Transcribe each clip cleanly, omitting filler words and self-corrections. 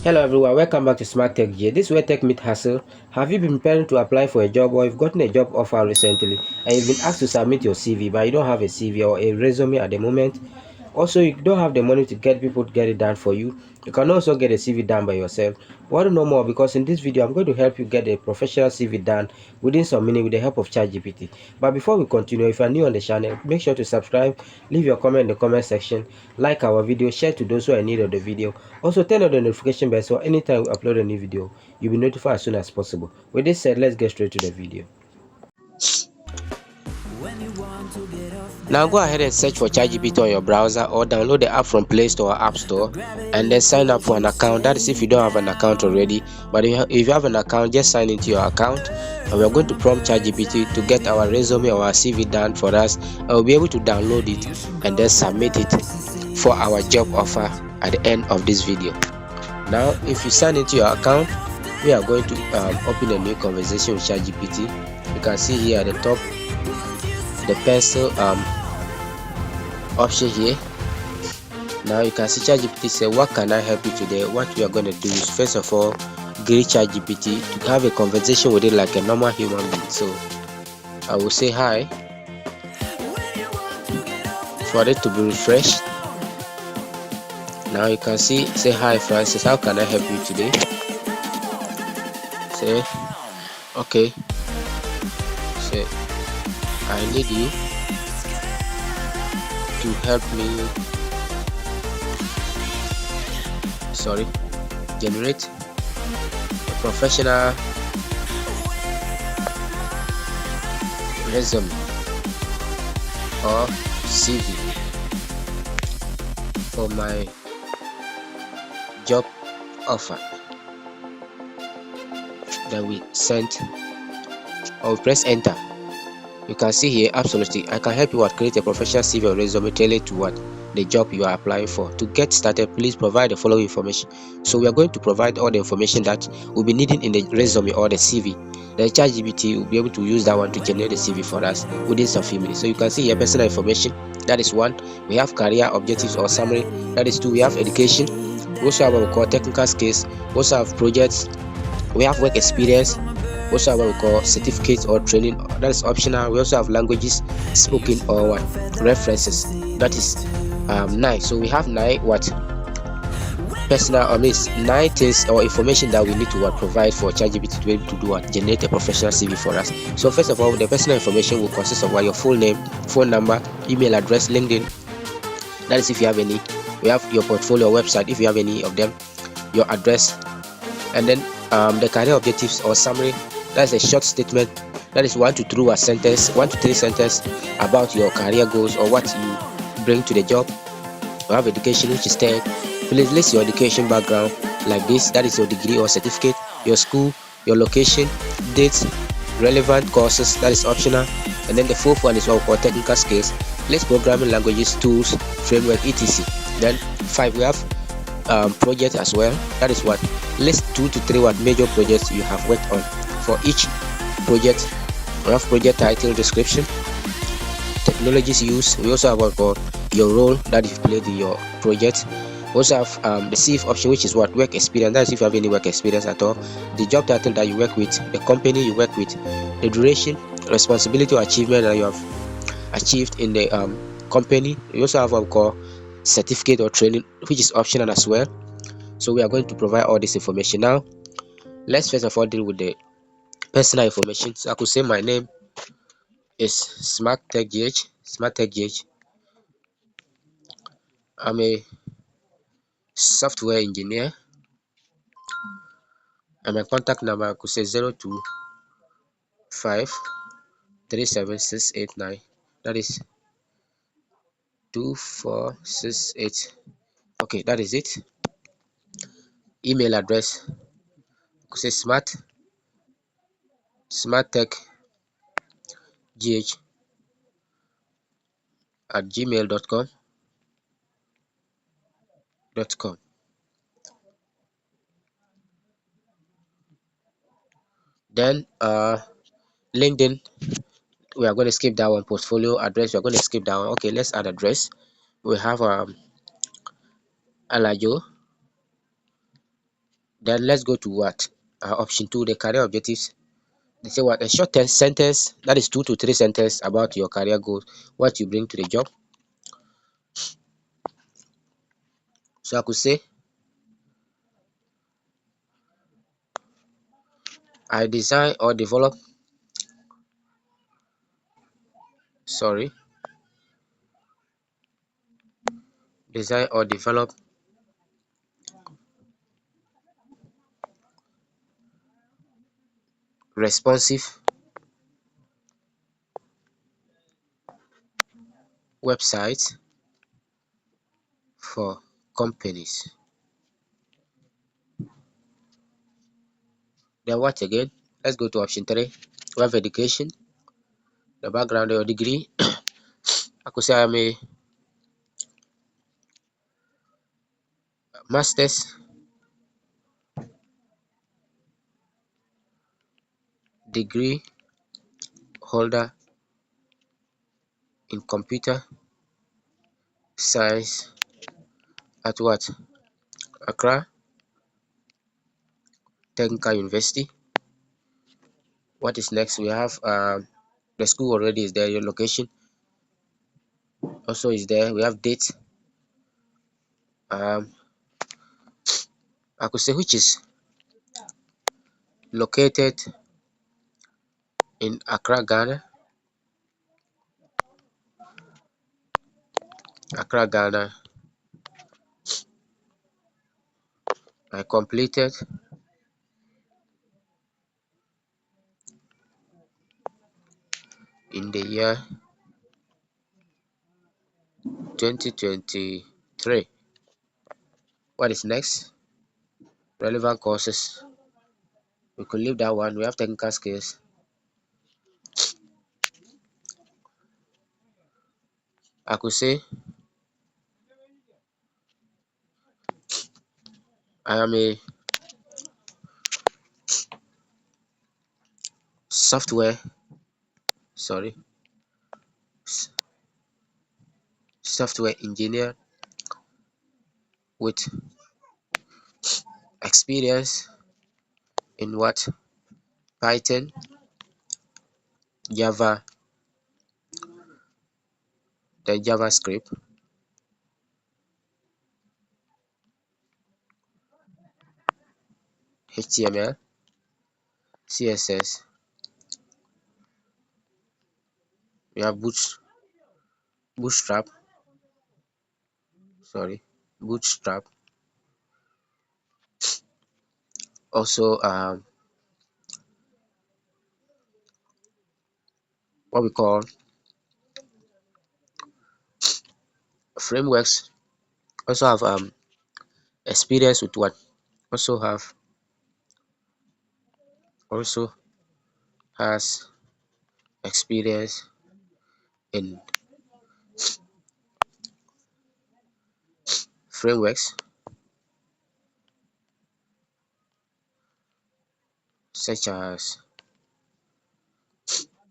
Hello everyone, welcome back to Smart Tech G. This is where tech meet hustle. Have you been preparing to apply for a job or you've gotten a job offer recently and you've been asked to submit your CV but you don't have a CV or a resume at the moment? Also, you don't have the money to get people to get it done for you. You can also get a CV done by yourself. Want to know more? Because in this video, I'm going to help you get a professional CV done within some minutes with the help of ChatGPT. But before we continue, if you're new on the channel, make sure to subscribe, leave your comment in the comment section, like our video, share to those who are in need of the video. Also, turn on the notification bell so anytime we upload a new video, you'll be notified as soon as possible. With this said, let's get straight to the video. Now go ahead and search for ChatGPT on your browser or download the app from Play Store or App Store and then sign up for an account. That is if you don't have an account already, but if you have an account, just sign into your account and we're going to prompt ChatGPT to get our resume or our CV done for us, and we'll be able to download it and then submit it for our job offer at the end of this video. Now if you sign into your account, we are going to open a new conversation with ChatGPT. You can see here at the top the pencil option here. Now you can see ChatGPT say, what can I help you today? What we are going to do is first of all greet ChatGPT to have a conversation with it like a normal human being. So I will say hi for it to be refreshed. Now you can see, say hi Francis, how can I help you today? Say okay, say I need you to help me generate a professional resume or CV for my job offer. Then we send or press enter. You can see here, absolutely, I can help you create a professional CV or resume tailored to what the job you are applying for. To get started, please provide the following information. So we are going to provide all the information that we'll be needing in the resume or the CV. The ChatGPT will be able to use that one to generate the CV for us within some few minutes. So you can see here personal information, that is one. We have career objectives or summary, that is two. We have education. We also have what we call technical skills. We also have projects. We have work experience. We also have what we call certificates or training, that is optional. We also have languages spoken or what references, that is 9. So we have 9 personal 9 things or information that we need to provide for ChatGPT to be able to do generate a professional CV for us. So first of all, the personal information will consist of your full name, phone number, email address, LinkedIn, that is if you have any. We have your portfolio website if you have any of them, your address, and then the career objectives or summary, that's a short statement, that is 1 to 3 sentences about your career goals or what you bring to the job. You have education, which is 10. Please list your education background like this, that is your degree or certificate, your school, your location, dates, relevant courses, that is optional. And then the fourth one is what we call technical skills. List programming languages, tools, framework, etc. Then 5, we have project as well, that is what list 2 to 3 major projects you have worked on. For each project we have project title, description, technologies used. We also have what called your role that you played in your project. We also have the CV option, which is what work experience, that is if you have any work experience at all, the job title that you work with, the company you work with, the duration, responsibility or achievement that you have achieved in the company. We also have what we call certificate or training, which is optional as well. So we are going to provide all this information. Now let's first of all deal with the personal information. So I could say my name is smarttechgh. I'm a software engineer, and my contact number I could say 025 37689, that is 2468. okay, that is it. Email address I could say smarttechgh at gmail.com. Then LinkedIn, we are going to skip that one. Portfolio address, we are going to skip that one. Okay, let's add address. We have Alajo Then let's go to what? Option 2, the career objectives. They say what? A short sentence, that is 2 to 3 sentences about your career goals, what you bring to the job. So I could say, I design or develop, sorry, design or develop responsive websites for companies. Then what again? Let's go to option 3. We have education, the background or degree. I could say I'm a master's degree holder in computer science at what? Accra Technical University. What is next? We have the school already is there. Your location also is there. We have date. Um, I could say which is located in Accra, Ghana. Accra, Ghana. I completed in the year 2023. What is next? Relevant courses. We could leave that one. We have technical skills. I could say I am a software, sorry, software engineer with experience in what? Python, Java, then JavaScript, HTML, CSS. We have Bootstrap, sorry, Bootstrap. Also, what we call frameworks. Also have experience with what? Also have also has experience in frameworks such as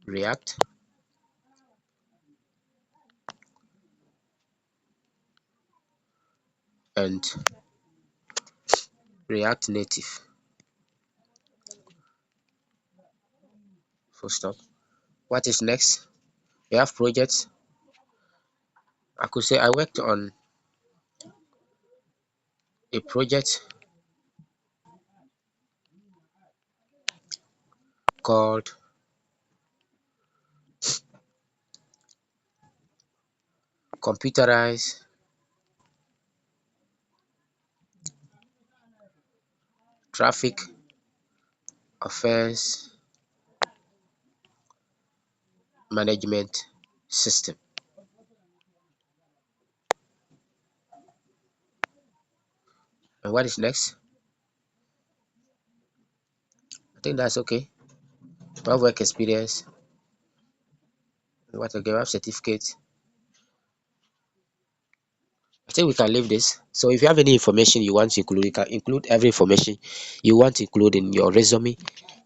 React and React Native. Full stop. What is next? We have projects. I could say I worked on a project called Computerized Traffic Offense Management System. And what is next? I think that's okay. We have work experience. What again? We have certificate. I think we can leave this. So if you have any information you want to include, you can include every information you want to include in your resume.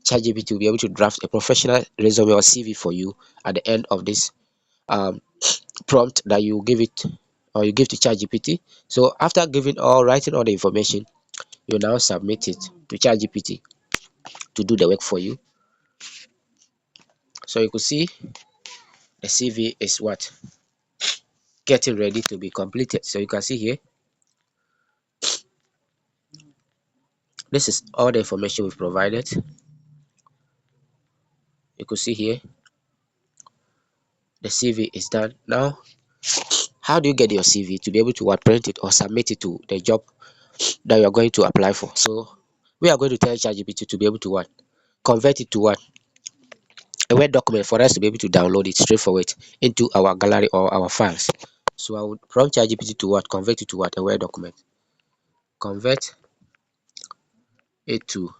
ChatGPT will be able to draft a professional resume or CV for you at the end of this um, prompt that you give it or you give to ChatGPT. So after giving or writing all the information, You now submit it to ChatGPT to do the work for you. So you could see the CV is what, getting ready to be completed. So you can see here, this is all the information we've provided. You could see here the CV is done. Now, how do you get your CV to be able to what, print it or submit it to the job that you are going to apply for? So we are going to tell ChatGPT to be able to what, convert it to what, a Word document for us to be able to download it straightforward into our gallery or our files. So I would prompt ChatGPT to what, convert it to what, a Word document. Convert it to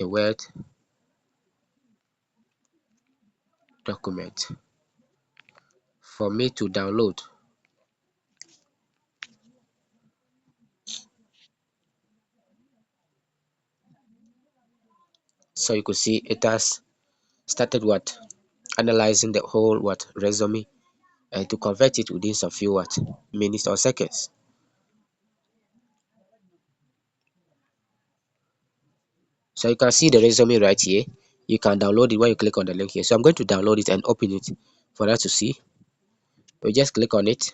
a Word document for me to download. So you could see it has started what, analyzing the whole what, resume, and to convert it within some few what, minutes or seconds. So you can see the resume right here. You can download it when you click on the link here. So I'm going to download it and open it for us to see. You just click on it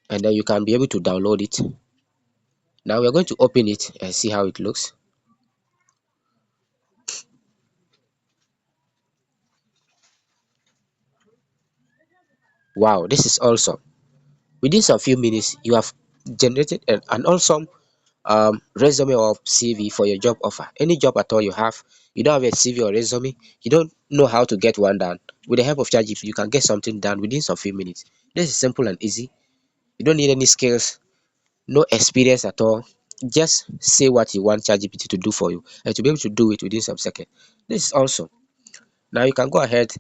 and then you can be able to download it. Now we're going to open it and see how it looks. Wow, this is awesome. Within some few minutes, you have generated an awesome resume or CV for your job offer. Any job at all you have, you don't have a CV or resume, you don't know how to get one done. With the help of ChatGPT, you can get something done within some few minutes. This is simple and easy. You don't need any skills, no experience at all. Just say what you want ChatGPT to do for you and to be able to do it within some seconds. This is awesome. Now you can go ahead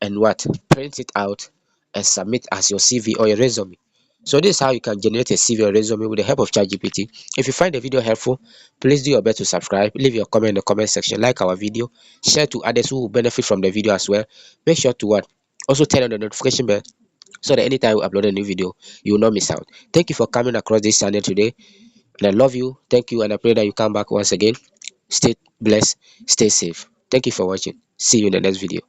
and what, print it out and submit as your CV or your resume. So this is how you can generate a CV or resume with the help of ChatGPT. If you find the video helpful, please do your best to subscribe, leave your comment in the comment section, like our video, share to others who will benefit from the video as well. Make sure to what, also turn on the notification bell so that anytime we upload a new video, you will not miss out. Thank you for coming across this channel today, and I love you. Thank you, and I pray that you come back once again. Stay blessed, stay safe. Thank you for watching. See you in the next video.